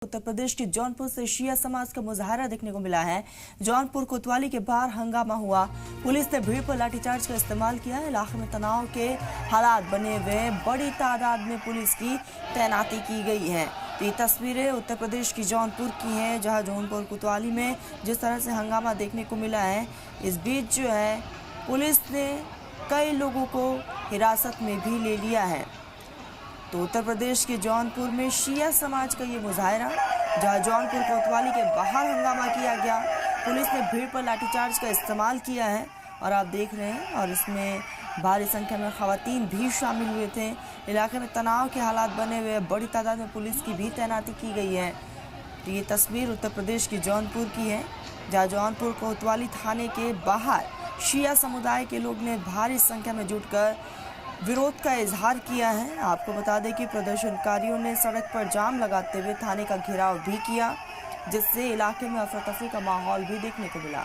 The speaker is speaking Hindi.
उत्तर प्रदेश के जौनपुर से शिया समाज का मुजाहरा देखने को मिला है। जौनपुर कोतवाली के बाहर हंगामा हुआ। पुलिस ने भीड़ पर लाठीचार्ज का इस्तेमाल किया। इलाके में तनाव के हालात बने हुए, बड़ी तादाद में पुलिस की तैनाती की गई है। तो ये तस्वीरें उत्तर प्रदेश की जौनपुर की हैं, जहां जौनपुर कोतवाली में जिस तरह से हंगामा देखने को मिला है। इस बीच जो है पुलिस ने कई लोगों को हिरासत में भी ले लिया है। तो उत्तर प्रदेश के जौनपुर में शिया समाज का ये मुजाहरा, जहां जौनपुर कोतवाली के बाहर हंगामा किया गया, पुलिस ने भीड़ पर लाठीचार्ज का इस्तेमाल किया है और आप देख रहे हैं। और इसमें भारी संख्या में खवातीन भी शामिल हुए थे। इलाके में तनाव के हालात बने हुए, बड़ी तादाद में पुलिस की भी तैनाती की गई है। तो ये तस्वीर उत्तर प्रदेश की जौनपुर की है, जहाँ जौनपुर कोतवाली थाने के बाहर शिया समुदाय के लोग ने भारी संख्या में जुटकर विरोध का इजहार किया है। आपको बता दें कि प्रदर्शनकारियों ने सड़क पर जाम लगाते हुए थाने का घेराव भी किया, जिससे इलाके में अफरा तफरी का माहौल भी देखने को मिला।